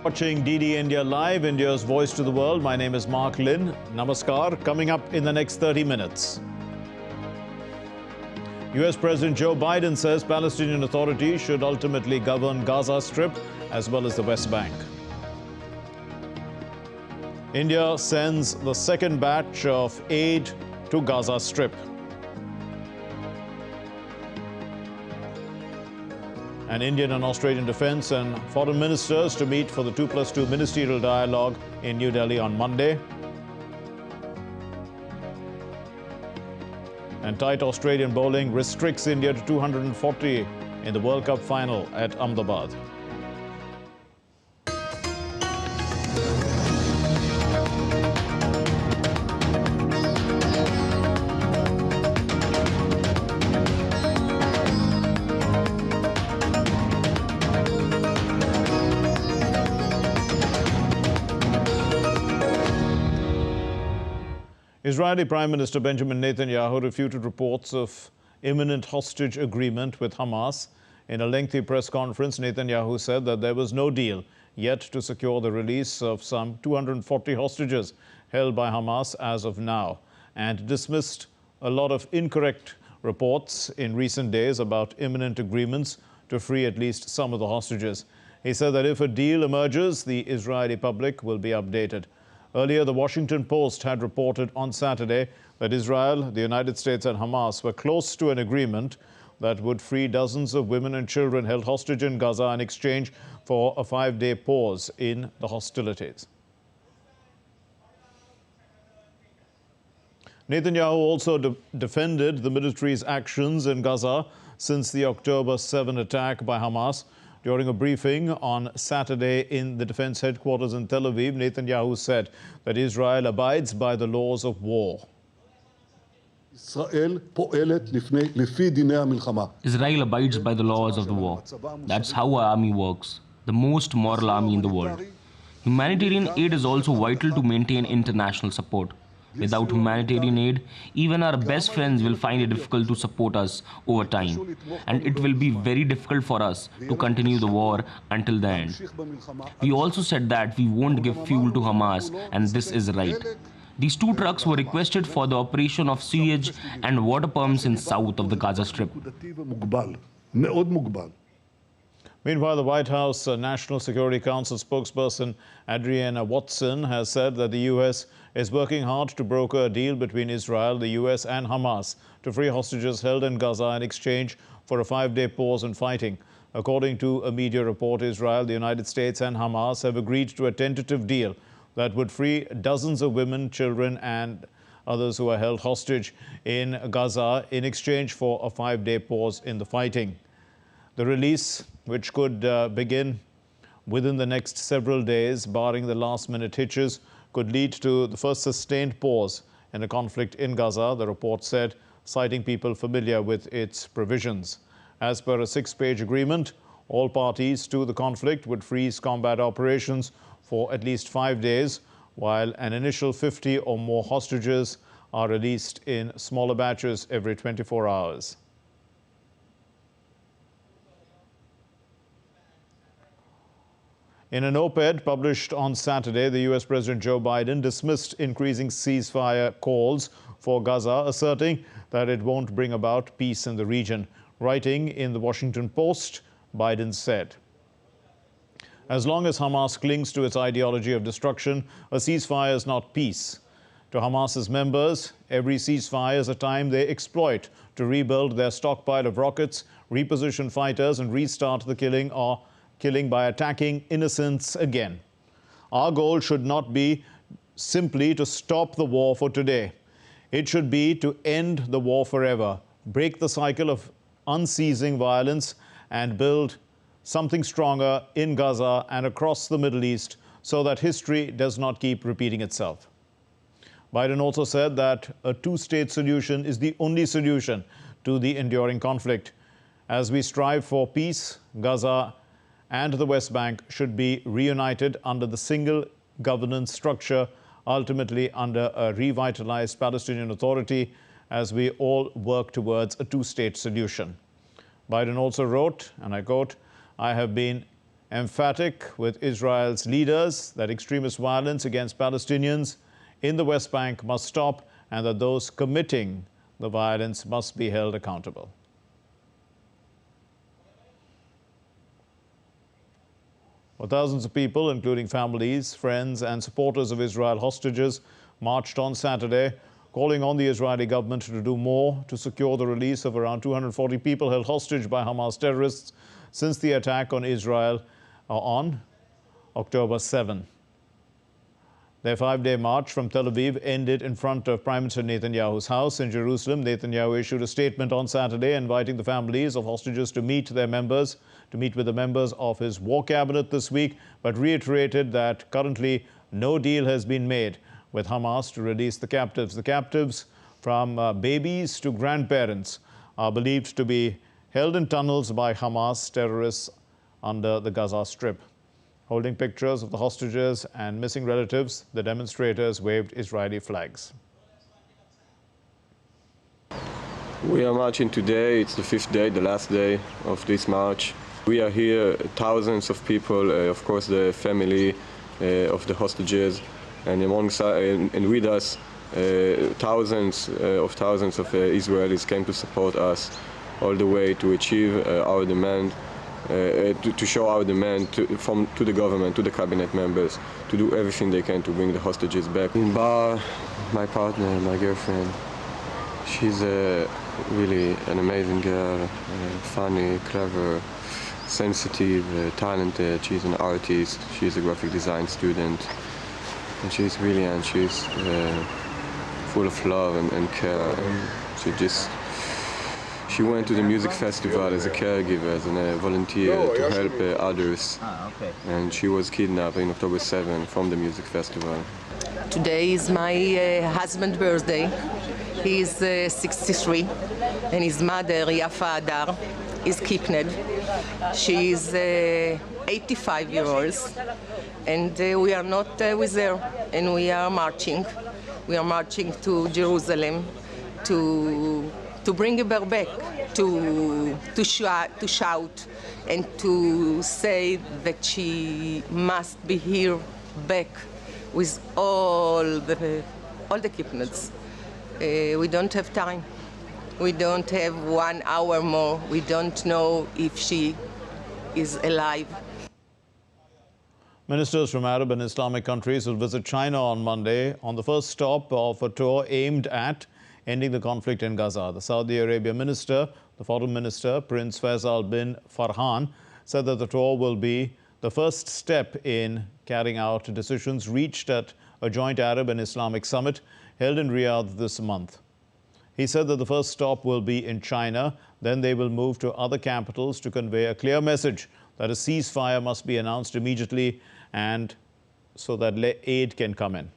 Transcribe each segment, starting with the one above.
Watching DD India Live, India's voice to the world. My name is Mark Lin. Namaskar. Coming up in the next 30 minutes. US President Joe Biden says Palestinian Authority should ultimately govern Gaza Strip as well as the West Bank. India sends the second batch of aid to Gaza Strip. And Indian and Australian defence and foreign ministers to meet for the 2+2 ministerial dialogue in New Delhi on Monday. And tight Australian bowling restricts India to 240 in the World Cup Final at Ahmedabad. Israeli Prime Minister Benjamin Netanyahu refuted reports of imminent hostage agreement with Hamas. In a lengthy press conference, Netanyahu said that there was no deal yet to secure the release of some 240 hostages held by Hamas as of now, and dismissed a lot of incorrect reports in recent days about imminent agreements to free at least some of the hostages. He said that if a deal emerges, the Israeli public will be updated. Earlier, the Washington Post had reported on Saturday that Israel, the United States and Hamas were close to an agreement that would free dozens of women and children held hostage in Gaza in exchange for a 5-day pause in the hostilities. Netanyahu also defended the military's actions in Gaza since the October 7 attack by Hamas. During a briefing on Saturday in the defense headquarters in Tel Aviv, Netanyahu said that Israel abides by the laws of war. Israel abides by the laws of the war. That's how our army works, the most moral army in the world. Humanitarian aid is also vital to maintain international support. Without humanitarian aid, even our best friends will find it difficult to support us over time. And it will be very difficult for us to continue the war until the end. We also said that we won't give fuel to Hamas, and this is right. These 2 trucks were requested for the operation of sewage and water pumps in south of the Gaza Strip. Meanwhile, the White House National Security Council spokesperson Adrienne Watson has said that the U.S. is working hard to broker a deal between Israel, the U.S. and Hamas to free hostages held in Gaza in exchange for a 5-day pause in fighting. According to a media report, Israel, the United States and Hamas have agreed to a tentative deal that would free dozens of women, children and others who are held hostage in Gaza in exchange for a 5-day pause in the fighting. The release, which could begin within the next several days, barring the last-minute hitches, could lead to the first sustained pause in a conflict in Gaza, the report said, citing people familiar with its provisions. As per a 6-page agreement, all parties to the conflict would freeze combat operations for at least 5 days, while an initial 50 or more hostages are released in smaller batches every 24 hours. In an op-ed published on Saturday, the U.S. President Joe Biden dismissed increasing ceasefire calls for Gaza, asserting that it won't bring about peace in the region. Writing in the Washington Post, Biden said, "As long as Hamas clings to its ideology of destruction, a ceasefire is not peace. To Hamas's members, every ceasefire is a time they exploit to rebuild their stockpile of rockets, reposition fighters, and restart the killing by attacking innocents again. Our goal should not be simply to stop the war for today. It should be to end the war forever, break the cycle of unceasing violence, and build something stronger in Gaza and across the Middle East so that history does not keep repeating itself." Biden also said that a 2-state solution is the only solution to the enduring conflict. As we strive for peace, Gaza and the West Bank should be reunited under the single governance structure, ultimately under a revitalized Palestinian Authority, as we all work towards a 2-state solution. Biden also wrote, and I quote, "I have been emphatic with Israel's leaders that extremist violence against Palestinians in the West Bank must stop and that those committing the violence must be held accountable. Well, thousands of people, including families, friends and supporters of Israel hostages, marched on Saturday, calling on the Israeli government to do more to secure the release of around 240 people held hostage by Hamas terrorists since the attack on Israel on October 7. Their 5-day march from Tel Aviv ended in front of Prime Minister Netanyahu's house in Jerusalem. Netanyahu issued a statement on Saturday inviting the families of hostages to meet with the members of his war cabinet this week, but reiterated that currently no deal has been made with Hamas to release the captives. The captives, from babies to grandparents, are believed to be held in tunnels by Hamas terrorists under the Gaza Strip. Holding pictures of the hostages and missing relatives, the demonstrators waved Israeli flags. We are marching today. It's the 5th day, the last day of this march. We are here, thousands of people, of course the family of the hostages, and alongside and with us, thousands of Israelis came to support us all the way to achieve our demand. To show our demand to the government, to the cabinet members, to do everything they can to bring the hostages back. Bar, my partner, my girlfriend, she's really an amazing girl, funny, clever, sensitive, talented. She's an artist, she's a graphic design student, and she's brilliant. She's full of love and care. And she went to the music festival as a caregiver, as a volunteer to help others. And she was kidnapped on October 7 from the music festival. Today is my husband's birthday. He's 63, and his mother, Yafa Adar, is kidnapped. She is 85 years old, and we are not with her, and we are marching. We are marching to Jerusalem to bring her back, to shout and to say that she must be here back with all the kidnappers. We don't have time. We don't have 1 hour more. We don't know if she is alive. Ministers from Arab and Islamic countries will visit China on Monday on the first stop of a tour aimed at ending the conflict in Gaza. The Saudi Arabia minister, the foreign minister, Prince Faisal bin Farhan, said that the tour will be the first step in carrying out decisions reached at a joint Arab and Islamic summit held in Riyadh this month. He said that the first stop will be in China, then they will move to other capitals to convey a clear message that a ceasefire must be announced immediately and so that aid can come in.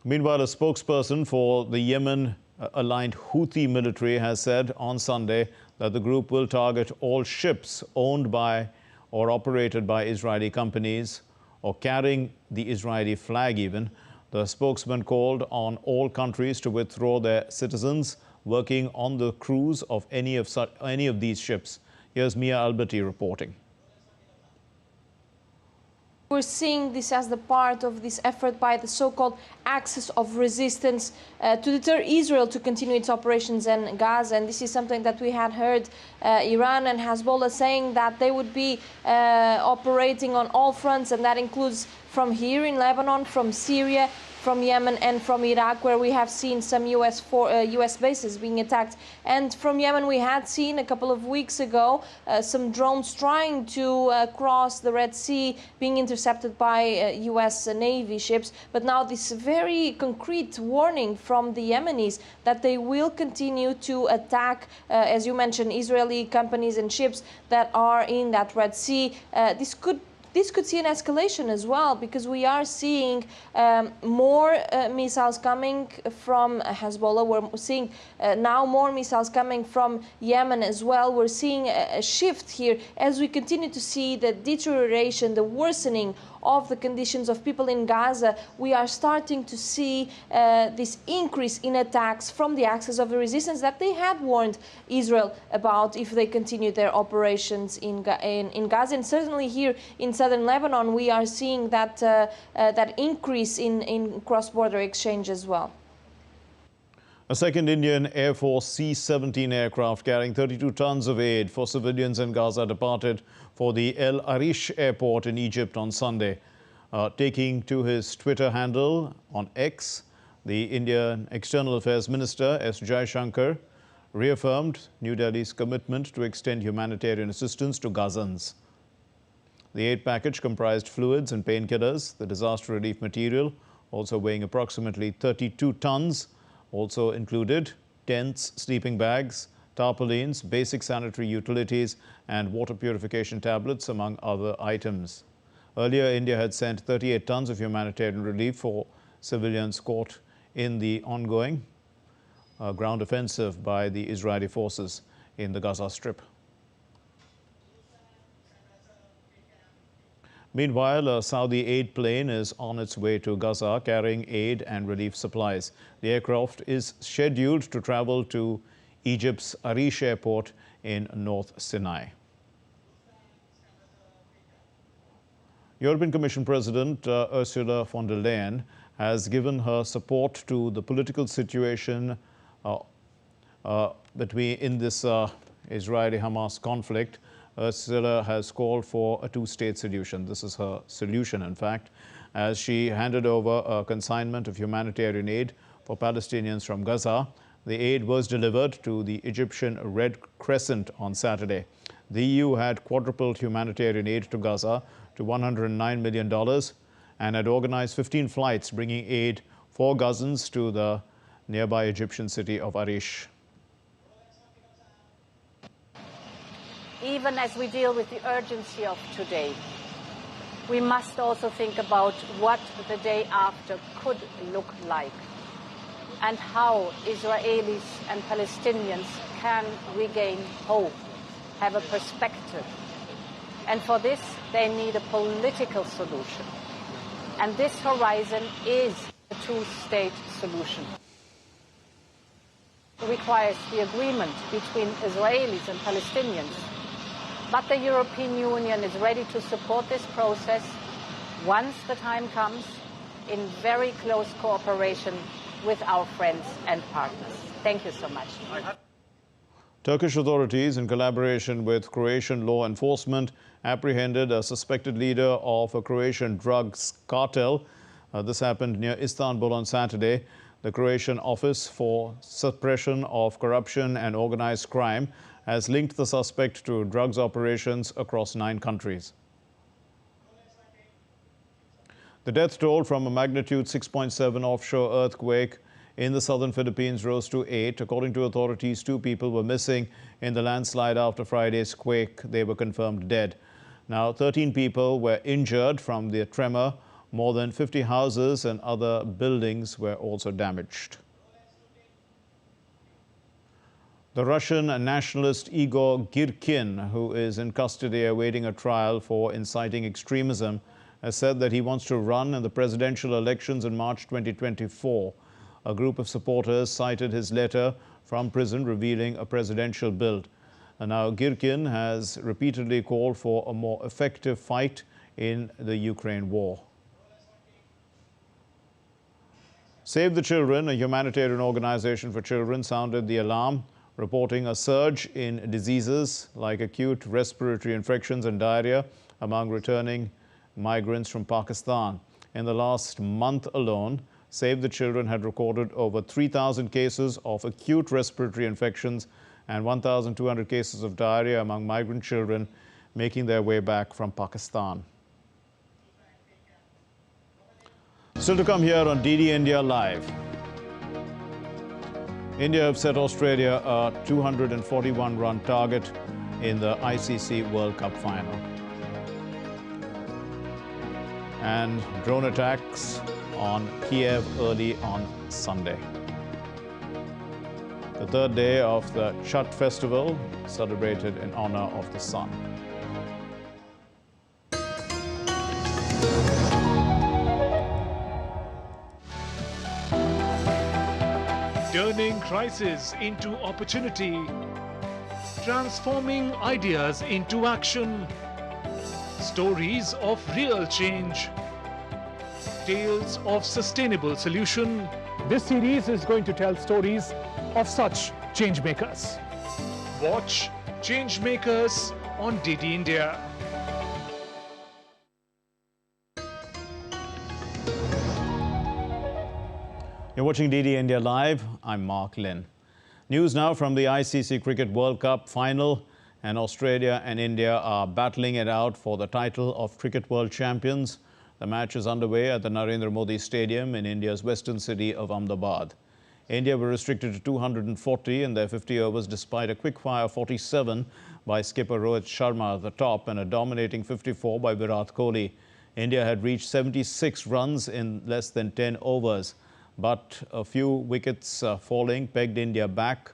Meanwhile, a spokesperson for the Yemen-aligned Houthi military has said on Sunday that the group will target all ships owned by or operated by Israeli companies or carrying the Israeli flag even. The spokesman called on all countries to withdraw their citizens working on the crews of any of these ships. Here's Mia Alberti reporting. We're seeing this as the part of this effort by the so-called axis of resistance to deter Israel to continue its operations in Gaza. And this is something that we had heard Iran and Hezbollah saying that they would be operating on all fronts, and that includes from here in Lebanon, from Syria, from Yemen and from Iraq, where we have seen some US bases being attacked. And from Yemen, we had seen a couple of weeks ago some drones trying to cross the Red Sea, being intercepted by US Navy ships. But now this very concrete warning from the Yemenis that they will continue to attack, as you mentioned, Israeli companies and ships that are in that Red Sea. This could see an escalation as well, because we are seeing more missiles coming from Hezbollah. We're seeing now more missiles coming from Yemen as well. We're seeing a shift here as we continue to see the deterioration, the worsening of the conditions of people in Gaza, we are starting to see this increase in attacks from the axis of the resistance that they had warned Israel about if they continue their operations in Gaza. And certainly here in southern Lebanon, we are seeing that, that increase in cross-border exchange as well. A second Indian Air Force C-17 aircraft carrying 32 tons of aid for civilians in Gaza departed for the El Arish airport in Egypt on Sunday. Taking to his Twitter handle on X, the Indian External Affairs Minister S. Jaishankar reaffirmed New Delhi's commitment to extend humanitarian assistance to Gazans. The aid package comprised fluids and painkillers, the disaster relief material, also weighing approximately 32 tons, also included tents, sleeping bags, tarpaulins, basic sanitary utilities, and water purification tablets, among other items. Earlier, India had sent 38 tons of humanitarian relief for civilians caught in the ongoing ground offensive by the Israeli forces in the Gaza Strip. Meanwhile, a Saudi aid plane is on its way to Gaza carrying aid and relief supplies. The aircraft is scheduled to travel to Egypt's Arish airport in North Sinai. European Commission President Ursula von der Leyen has given her support to the political situation in this Israeli-Hamas conflict. Ursula has called for a two-state solution. This is her solution, in fact, as she handed over a consignment of humanitarian aid for Palestinians from Gaza. The aid was delivered to the Egyptian Red Crescent on Saturday. The EU had quadrupled humanitarian aid to Gaza to $109 million and had organized 15 flights bringing aid for Gazans to the nearby Egyptian city of Arish. Even as we deal with the urgency of today, we must also think about what the day after could look like and how Israelis and Palestinians can regain hope, have a perspective. And for this, they need a political solution. And this horizon is a two-state solution. It requires the agreement between Israelis and Palestinians. But the European Union is ready to support this process once the time comes, in very close cooperation with our friends and partners. Thank you so much. Turkish authorities, in collaboration with Croatian law enforcement, apprehended a suspected leader of a Croatian drugs cartel. This happened near Istanbul on Saturday. The Croatian Office for Suppression of Corruption and Organized Crime has linked the suspect to drugs operations across 9 countries. The death toll from a magnitude 6.7 offshore earthquake in the southern Philippines rose to 8. According to authorities, 2 people were missing in the landslide after Friday's quake. They were confirmed dead. Now, 13 people were injured from the tremor. More than 50 houses and other buildings were also damaged. The Russian nationalist Igor Girkin, who is in custody awaiting a trial for inciting extremism, has said that he wants to run in the presidential elections in March 2024. A group of supporters cited his letter from prison revealing a presidential build. And now Girkin has repeatedly called for a more effective fight in the Ukraine war. Save the Children, a humanitarian organization for children, sounded the alarm, reporting a surge in diseases like acute respiratory infections and diarrhea among returning migrants from Pakistan. In the last month alone, Save the Children had recorded over 3,000 cases of acute respiratory infections and 1,200 cases of diarrhea among migrant children making their way back from Pakistan. Still to come here on DD India Live. India have set Australia a 241-run target in the ICC World Cup Final. And drone attacks on Kiev early on Sunday. The third day of the Chhath festival, celebrated in honor of the sun. turning crisis into opportunity, transforming ideas into action, stories of real change, tales of sustainable solution. This series is going to tell stories of such changemakers. Watch Changemakers on DD India. You're watching DD India Live. I'm Mark Lynn. News now from the ICC Cricket World Cup Final, and Australia and India are battling it out for the title of Cricket World Champions. The match is underway at the Narendra Modi Stadium in India's western city of Ahmedabad. India were restricted to 240 in their 50 overs despite a quick-fire 47 by skipper Rohit Sharma at the top and a dominating 54 by Virat Kohli. India had reached 76 runs in less than 10 overs. But a few wickets falling pegged India back,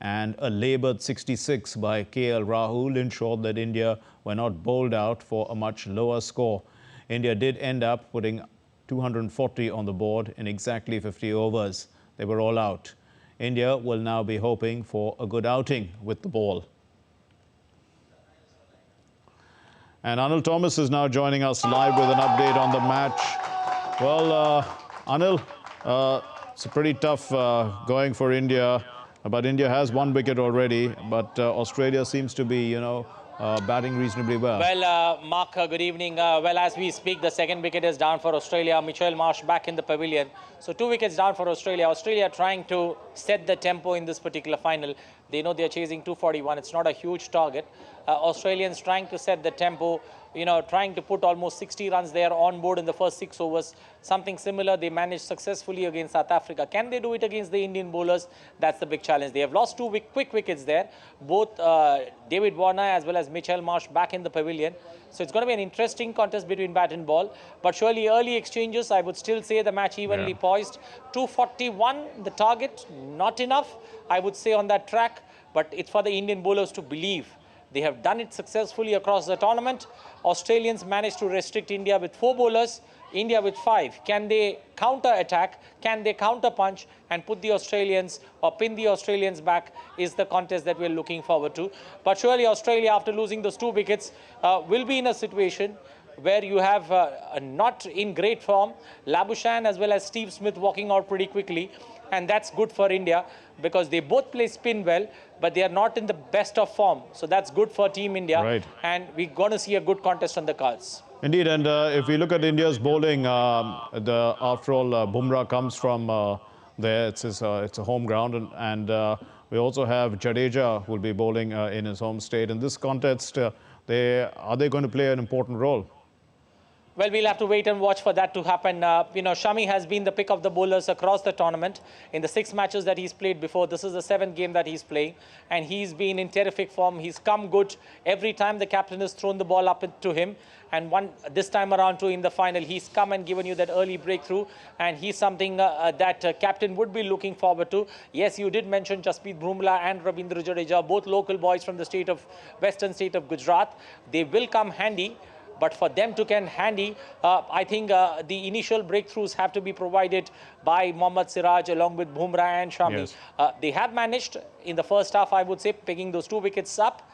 and a laboured 66 by KL Rahul ensured that India were not bowled out for a much lower score. India did end up putting 240 on the board in exactly 50 overs. They were all out. India will now be hoping for a good outing with the ball. And Anil Thomas is now joining us live with an update on the match. Well, Anil, it's pretty tough going for India, but India has one wicket already, but Australia seems to be, batting reasonably well. Well, Mark, good evening. Well, as we speak, the second wicket is down for Australia. Mitchell Marsh back in the pavilion. So 2 wickets down for Australia. Australia trying to set the tempo in this particular final. They know they're chasing 241. It's not a huge target. Australians trying to set the tempo, trying to put almost 60 runs there on board in the first 6 overs. Something similar they managed successfully against South Africa. Can they do it against the Indian bowlers? That's the big challenge. They have lost 2 quick wickets there. Both David Warner as well as Mitchell Marsh back in the pavilion. So it's going to be an interesting contest between bat and ball. But surely early exchanges, I would still say the match evenly poised. 241, the target, not enough, I would say, on that track. But it's for the Indian bowlers to believe. They have done it successfully across the tournament. Australians managed to restrict India with 4 bowlers, India with 5. Can they counter-attack? Can they counter-punch and put the Australians or pin the Australians back is the contest that we're looking forward to. But surely Australia, after losing those 2 wickets, will be in a situation where you have not in great form, Labuschagne as well as Steve Smith walking out pretty quickly. And that's good for India because they both play spin well, but they are not in the best of form. So that's good for Team India. Right. And we're going to see a good contest on the cards. Indeed, and if we look at India's bowling, after all, Bumrah comes from there. It's a home ground, and we also have Jadeja who will be bowling in his home state. In this contest, are they going to play an important role? Well, we'll have to wait and watch for that to happen. Shami has been the pick of the bowlers across the tournament. In the 6 matches that he's played before, this is the 7th game that he's playing. And he's been in terrific form. He's come good every time the captain has thrown the ball up to him. And this time around too in the final, he's come and given you that early breakthrough. And he's something that captain would be looking forward to. Yes, you did mention Jasprit Bumrah and Ravindra Jadeja, both local boys from the western state of Gujarat. They will come handy. But for them to come handy, I think the initial breakthroughs have to be provided by Mohammad Siraj along with Bumrah and Shami. Yes. They have managed in the first half, I would say, picking those 2 wickets up.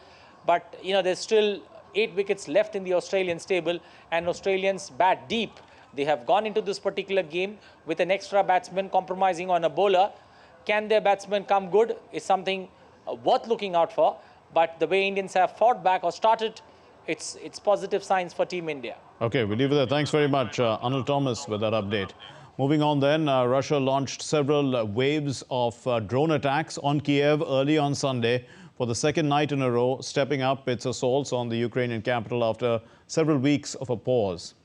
But, there's still 8 wickets left in the Australian stable, and Australians bat deep. They have gone into this particular game with an extra batsman compromising on a bowler. Can their batsmen come good is something worth looking out for. But the way Indians have fought back or started, it's positive signs for Team India. Okay, we'll leave it there. Thanks very much, Anil Thomas, with that update. Moving on then, Russia launched several waves of drone attacks on Kiev early on Sunday for the 2nd night in a row, stepping up its assaults on the Ukrainian capital after several weeks of a pause.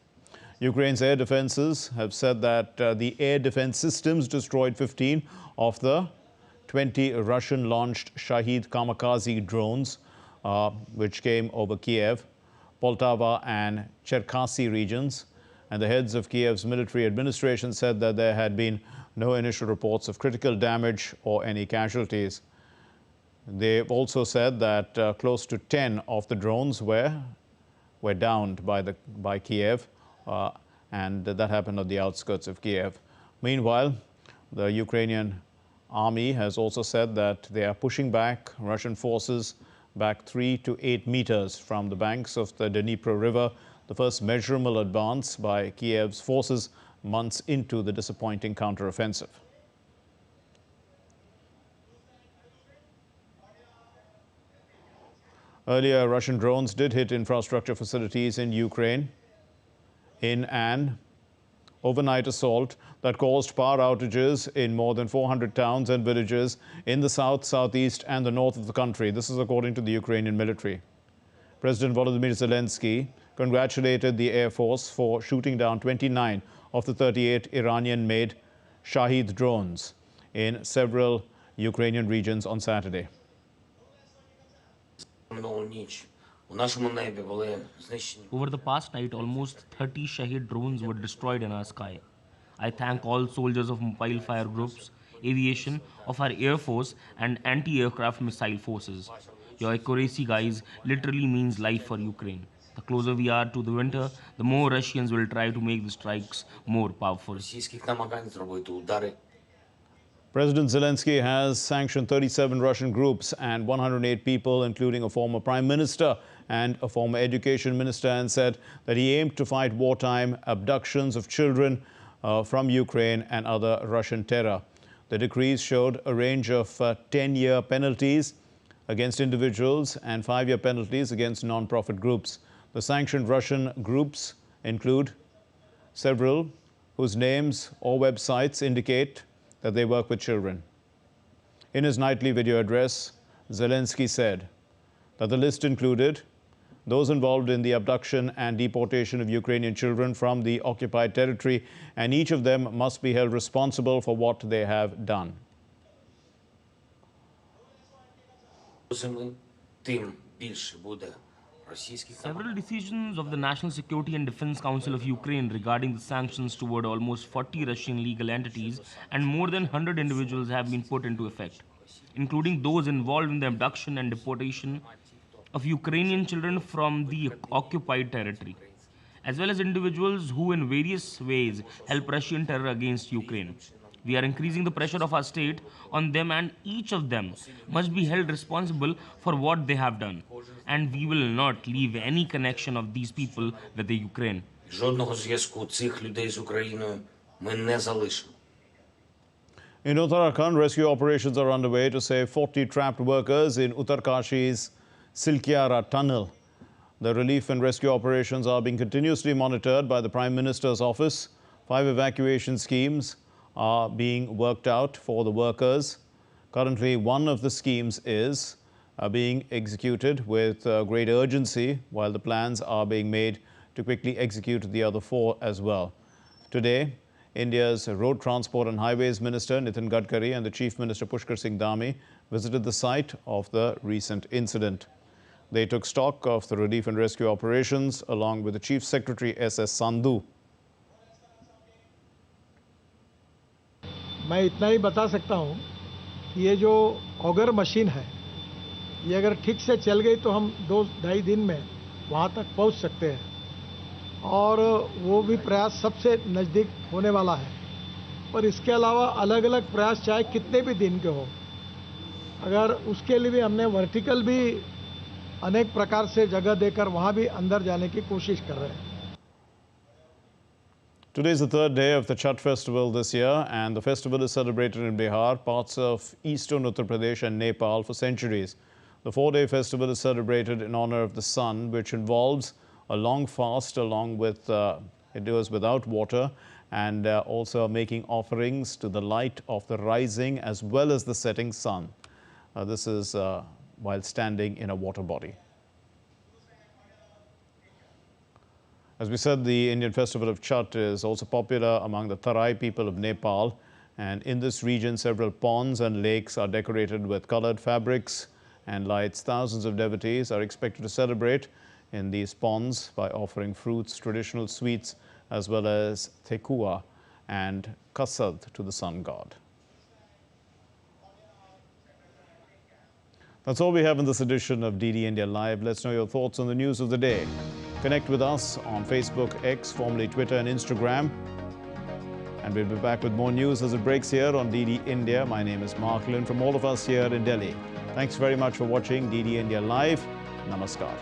Ukraine's air defenses have said that the air defense systems destroyed 15 of the 20 Russian-launched Shahid kamikaze drones, which came over Kiev, Poltava and Cherkasy regions. And the heads of Kiev's military administration said that there had been no initial reports of critical damage or any casualties. They've also said that close to 10 of the drones were downed by Kiev, and that happened on the outskirts of Kiev. Meanwhile, the Ukrainian army has also said that they are pushing back Russian forces back 3 to 8 meters from the banks of the Dnipro River, the first measurable advance by Kiev's forces months into the disappointing counteroffensive. Earlier, Russian drones did hit infrastructure facilities in Ukraine in an overnight assault that caused power outages in more than 400 towns and villages in the south, southeast and the north of the country. This is according to the Ukrainian military. President Volodymyr Zelensky congratulated the Air Force for shooting down 29 of the 38 Iranian-made Shahid drones in several Ukrainian regions on Saturday. Over the past night, almost 30 Shahid drones were destroyed in our sky. I thank all soldiers of mobile fire groups, aviation, of our Air Force and anti-aircraft missile forces. Your accuracy, guys, literally means life for Ukraine. The closer we are to the winter, the more Russians will try to make the strikes more powerful. President Zelensky has sanctioned 37 Russian groups and 108 people, including a former prime minister and a former education minister, and said that he aimed to fight wartime abductions of children from Ukraine and other Russian terror. The decrees showed a range of 10-year penalties against individuals and 5-year penalties against non-profit groups. The sanctioned Russian groups include several whose names or websites indicate that they work with children. In his nightly video address, Zelensky said that the list included those involved in the abduction and deportation of Ukrainian children from the occupied territory, and each of them must be held responsible for what they have done. Several decisions of the National Security and Defense Council of Ukraine regarding the sanctions toward almost 40 Russian legal entities and more than 100 individuals have been put into effect, including those involved in the abduction and deportation of Ukrainian children from the occupied territory, as well as individuals who in various ways help Russian terror against Ukraine. We are increasing the pressure of our state on them, and each of them must be held responsible for what they have done. And we will not leave any connection of these people with the Ukraine. In Uttarakhand, rescue operations are underway to save 40 trapped workers in Uttarkashi's Silkyara tunnel. The relief and rescue operations are being continuously monitored by the Prime Minister's office. 5 evacuation schemes are being worked out for the workers. Currently, one of the schemes is being executed with great urgency, while the plans are being made to quickly execute the other 4 as well. Today, India's Road Transport and Highways Minister Nitin Gadkari and the Chief Minister Pushkar Singh Dhami visited the site of the recent incident. They took stock of the relief and rescue operations along with the Chief Secretary S.S. Sandhu. मैं इतना ही बता सकता हूँ कि ये जो auger machine है, ये अगर ठीक से चल गई तो हम 2-2.5 दिन में वहाँ तक पहुँच सकते हैं, और वो भी प्रयास सबसे नज़दीक होने वाला है। पर इसके अलावा अलग अलग प्रयास चाहे कितने भी दिन के हो, अगर उसके लिए भी हमने वर्टिकल भी अनेक प्रकार से जगह देकर वहाँ भी अंदर जाने की कोशिश कर रहे हैं। Today is the 3rd day of the Chhath festival this year, and the festival is celebrated in Bihar, parts of eastern Uttar Pradesh and Nepal for centuries. The 4-day festival is celebrated in honor of the sun, which involves a long fast along with, it goes without water, and also making offerings to the light of the rising as well as the setting sun. This is while standing in a water body. As we said, the Indian festival of Chhath is also popular among the Tarai people of Nepal, and in this region several ponds and lakes are decorated with colored fabrics and lights. Thousands of devotees are expected to celebrate in these ponds by offering fruits, traditional sweets, as well as thekua and kasad to the sun god. That's all we have in this edition of DD India Live. Let's know your thoughts on the news of the day. Connect with us on Facebook, X, formerly Twitter, and Instagram. And we'll be back with more news as it breaks here on DD India. My name is Mark Lynn from all of us here in Delhi. Thanks very much for watching DD India Live. Namaskar.